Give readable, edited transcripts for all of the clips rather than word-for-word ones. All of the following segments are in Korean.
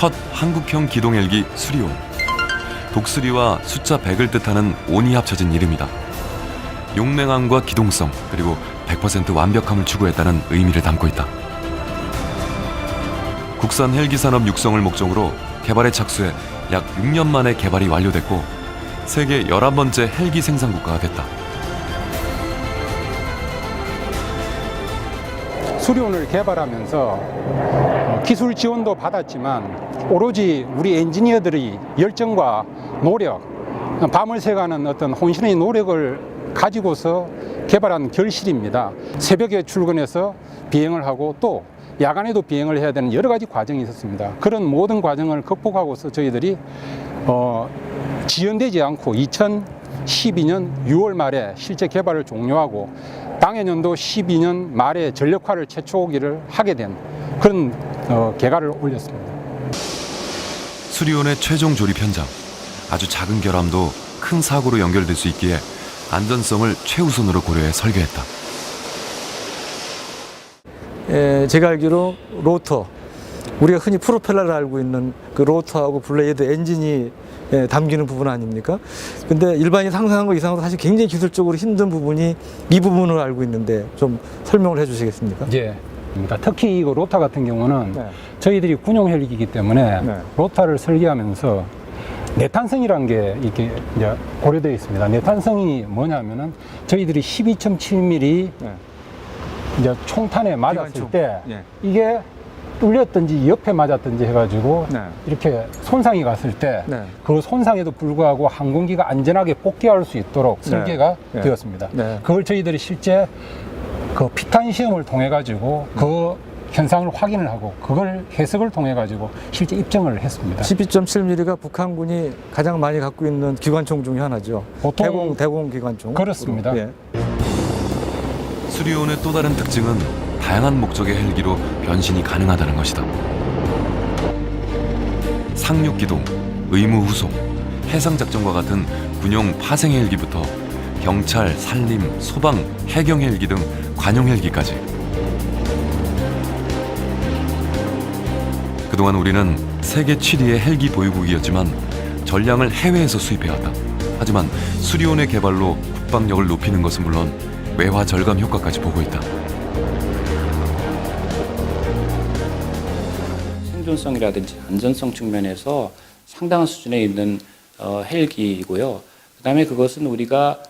첫 한국형 기동 헬기 수리온. 독수리와 숫자 100을 뜻하는 온이 합쳐진 이름이다. 용맹함과 기동성 그리고 100% 완벽함을 추구했다는 의미를 담고 있다. 국산 헬기 산업 육성을 목적으로 개발에 착수해 약 6년 만에 개발이 완료됐고 세계 11번째 헬기 생산 국가가 됐다. 수리온을 개발하면서 기술 지원도 받았지만 오로지 우리 엔지니어들의 열정과 노력, 밤을 새가는 어떤 혼신의 노력을 가지고서 개발한 결실입니다. 새벽에 출근해서 비행을 하고 또 야간에도 비행을 해야 되는 여러 가지 과정이 있었습니다. 그런 모든 과정을 극복하고서 저희들이 지연되지 않고 2012년 6월 말에 실제 개발을 종료하고 당해년도 12년 말에 전력화를 최초기를 하게 된 그런 개가를 올렸습니다. 수리온의 최종 조립 현장. 아주 작은 결함도 큰 사고로 연결될 수 있기에 안전성을 최우선으로 고려해 설계했다. 제가 알기로 로터, 우리가 흔히 프로펠러를 알고 있는 그 로터하고 블레이드 엔진이 담기는 부분 아닙니까? 근데 일반인이 상상한 것 이상으로 사실 굉장히 기술적으로 힘든 부분이 이 부분을 알고 있는데 좀 설명을 해 주시겠습니까? 예. 특히 이 로타 같은 경우는 네. 저희들이 군용 헬기이기 때문에 네. 로타를 설계하면서 내탄성이라는 게 이렇게 이제 고려되어 있습니다. 내탄성이 뭐냐면은 저희들이 12.7mm 네. 이제 총탄에 맞았을 기관총. 때 예. 이게 뚫렸든지 옆에 맞았든지 해가지고 네. 이렇게 손상이 갔을 때 네. 그 손상에도 불구하고 항공기가 안전하게 복귀할 수 있도록 설계가 네. 되었습니다. 네. 그걸 저희들이 실제 그 피탄 시험을 통해 가지고 그 현상을 확인을 하고 그걸 해석을 통해 가지고 실제 입증을 했습니다. 12.7mm가 북한군이 가장 많이 갖고 있는 기관총 중에 하나죠. 보통 대공 기관총. 그렇습니다. 예. 수리온의 또 다른 특징은 다양한 목적의 헬기로 변신이 가능하다는 것이다. 상륙기동, 의무후송, 해상작전과 같은 군용 파생 헬기부터 경찰, 산림, 소방, 해경 헬기 등 관용 헬기까지. 그동안 우리는 세계 7위의 헬기 보유국이었지만 전량을 해외에서 수입해왔다. 하지만 수리온의 개발로 국방력을 높이는 것은 물론 외화 절감 효과까지 보고 있다. 생존성이라든지 안전성 측면에서 상당한 수준에 있는 헬기이고요. 그다음에 그것은 우리가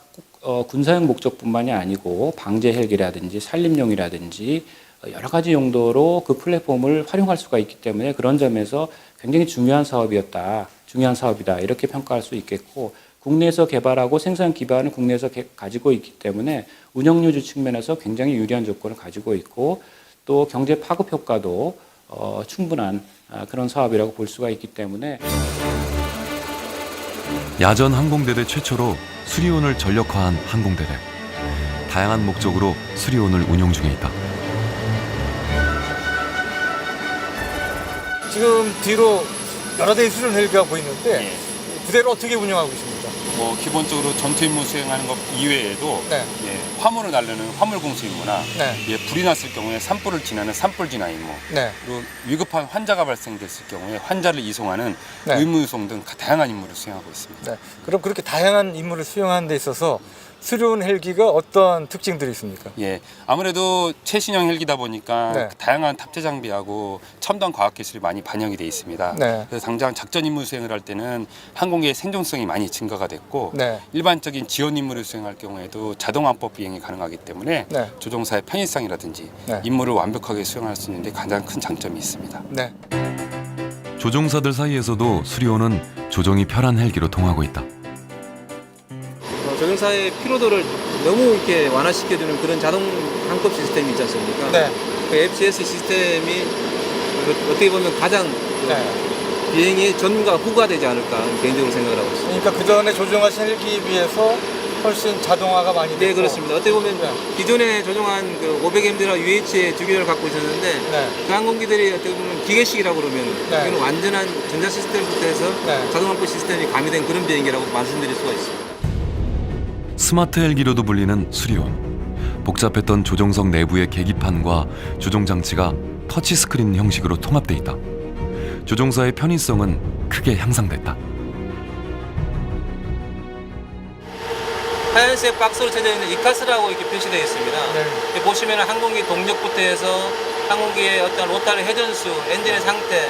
군사용 목적뿐만이 아니고 방제 헬기라든지 산림용이라든지 여러 가지 용도로 그 플랫폼을 활용할 수가 있기 때문에 그런 점에서 굉장히 중요한 사업이다 이렇게 평가할 수 있겠고, 국내에서 개발하고 생산 기반을 국내에서 가지고 있기 때문에 운영유지 측면에서 굉장히 유리한 조건을 가지고 있고 또 경제 파급 효과도 충분한 그런 사업이라고 볼 수가 있기 때문에 야전 항공대대 최초로 수리온을 전력화한 항공대대. 다양한 목적으로 수리온을 운용 중에 있다. 지금 뒤로 여러 대의 수련 헬기가 보이는데 부대를 어떻게 운영하고 있습니까? 기본적으로 전투 임무 수행하는 것 이외에도 네. 화물을 날르는 화물 공수 임무나 네. 불이 났을 경우에 산불을 진화하는 산불 진화 임무, 네. 그리고 위급한 환자가 발생됐을 경우에 환자를 이송하는 네. 의무 이송 등 다양한 임무를 수행하고 있습니다. 네. 그럼 그렇게 다양한 임무를 수행하는 데 있어서 수련 헬기가 어떤 특징들이 있습니까? 아무래도 최신형 헬기다 보니까 네. 다양한 탑재 장비하고 첨단 과학 기술이 많이 반영이 돼 있습니다. 네. 그래서 당장 작전 임무 수행을 할 때는 항공기의 생존성이 많이 증가가 됐고 네. 일반적인 지원 임무를 수행할 경우에도 자동 왕법 비행이 가능하기 때문에 네. 조종사의 편의성이라든지 네. 임무를 완벽하게 수행할 수 있는데 가장 큰 장점이 있습니다. 네. 조종사들 사이에서도 수리온은 조종이 편한 헬기로 통하고 있다. 조종사의 피로도를 너무 이렇게 완화시켜주는 그런 자동 항법 시스템이 있지 않습니까? 네. 그 FCS 시스템이 어떻게 보면 가장 네. 비행의 전과 후가 되지 않을까 개인적으로 생각을 하고 있습니다. 그러니까 그 전에 조종하신 헬기에 비해서 훨씬 자동화가 많이 되고. 네, 그렇습니다. 어떻게 보면 네. 기존에 조종한 그 500M대나 UH의 주기를 갖고 있었는데 네. 그 항공기들이 어떻게 보면 기계식이라고 그러면 네. 이건 완전한 전자 시스템부터 해서 네. 자동 항법 시스템이 가미된 그런 비행기라고 말씀드릴 수가 있습니다. 스마트 헬기로도 불리는 수리온. 복잡했던 조종석 내부의 계기판과 조종 장치가 터치스크린 형식으로 통합돼 있다. 조종사의 편의성은 크게 향상됐다. 하얀색 박스로 쳐져 있는 이카스라고 이렇게 표시되어 있습니다. 여기 보시면 항공기 동력부터 해서 항공기의 어떤 로타리 회전수, 엔진의 상태,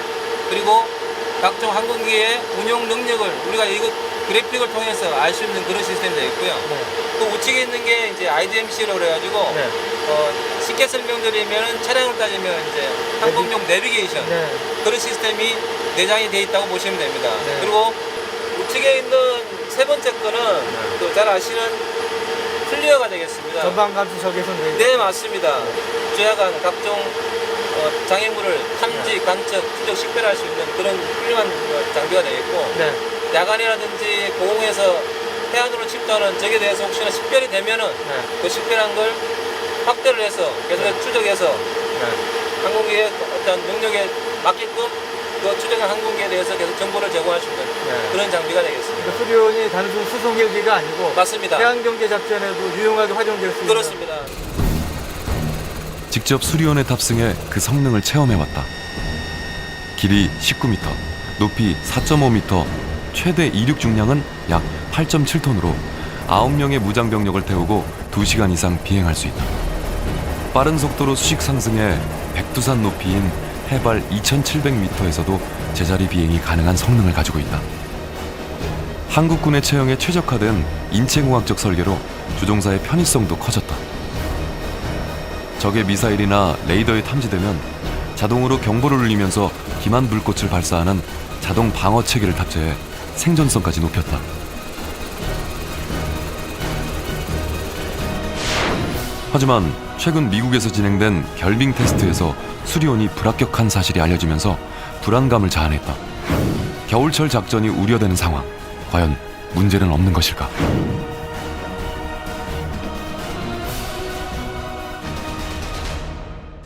그리고 각종 항공기의 운용 능력을 우리가 이거 그래픽을 통해서 알 수 있는 그런 시스템이 되어 있고요. 또 우측에 있는 게 이제 IDMC라고 그래가지고 쉽게 설명드리면 차량을 따지면 이제 항공용 내비게이션 그런 시스템이 내장이 되어 있다고 보시면 됩니다. 그리고 우측에 있는 세 번째 거는 그 잘 아시는 클리어가 되겠습니다. 전방 감시석에서 네, 맞습니다. 주야간 각종 장애물을 탐지, 관측, 추적, 식별할 수 있는 그런 훌륭한 장비가 되겠고 야간이라든지 공항에서 해안으로 침투하는 적에 대해서 혹시나 식별이 되면은 그 식별한 걸 확대를 해서 계속 추적해서 항공기의 어떤 능력에 맞게끔 그 추적한 항공기에 대해서 계속 정보를 제공할 수 있는 그런 장비가 되겠습니다. 그러니까 수리온이 단순 수송 헬기가 아니고 맞습니다. 해양 경제 작전에도 유용하게 활용될 수 있는 그렇습니다. 직접 수리온에 탑승해 그 성능을 체험해왔다. 길이 19m, 높이 4.5m, 최대 이륙 중량은 약 8.7톤으로 9명의 무장병력을 태우고 2시간 이상 비행할 수 있다. 빠른 속도로 수직 상승해 백두산 높이인 해발 2,700m에서도 제자리 비행이 가능한 성능을 가지고 있다. 한국군의 체형에 최적화된 인체공학적 설계로 조종사의 편의성도 커졌다. 적의 미사일이나 레이더에 탐지되면 자동으로 경보를 울리면서 기만 불꽃을 발사하는 자동 방어 체계를 탑재해 생존성까지 높였다. 하지만 최근 미국에서 진행된 결빙 테스트에서 수리온이 불합격한 사실이 알려지면서 불안감을 자아냈다. 겨울철 작전이 우려되는 상황. 과연 문제는 없는 것일까?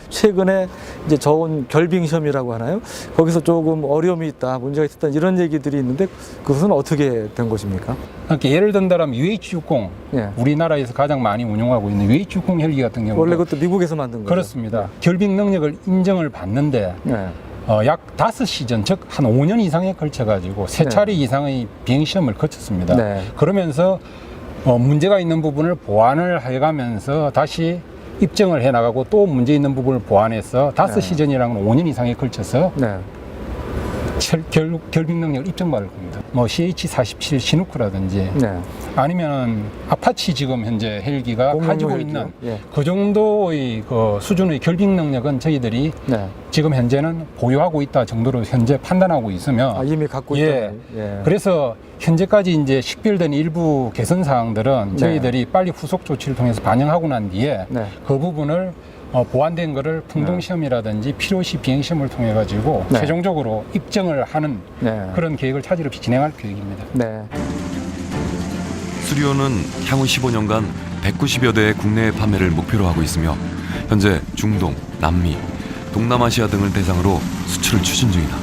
최근에 이제 저온 결빙 시험이라고 하나요? 거기서 조금 어려움이 있다, 문제가 있었다 이런 얘기들이 있는데 그것은 어떻게 된 것입니까? 그러니까 예를 든다면 UH-60 예. 우리나라에서 가장 많이 운용하고 있는 UH-60 헬기 같은 경우 원래 그것도 미국에서 만든 거죠? 그렇습니다. 결빙 능력을 인정을 받는데 네. 약 5시즌, 즉 한 5년 이상에 걸쳐가지고 3차례 이상의 비행시험을 거쳤습니다. 네. 그러면서 문제가 있는 부분을 보완을 해가면서 다시 입증을 해나가고 또 문제 있는 부분을 보완해서 5시즌이라는 건 5년 이상에 걸쳐서 네. 결빙 능력을 입증받을 겁니다. 뭐 CH-47 시누크라든지 네. 아니면 아파치 지금 현재 헬기가 공룡 가지고 헬기요? 있는 예. 그 정도의 그 수준의 결빙 능력은 저희들이 네. 지금 현재는 보유하고 있다 정도로 현재 판단하고 있으며 이미 갖고 있다. 예. 그래서 현재까지 이제 식별된 일부 개선 사항들은 저희들이 빨리 후속 조치를 통해서 반영하고 난 뒤에 네. 그 부분을 보완된 거를 풍동 시험이라든지 필요시 비행 시험을 통해 가지고 네. 최종적으로 입증을 하는 네. 그런 계획을 차질 없이 진행할 계획입니다. 네. 수리온은 향후 15년간 190여 대의 국내외 판매를 목표로 하고 있으며 현재 중동, 남미, 동남아시아 등을 대상으로 수출을 추진 중이다.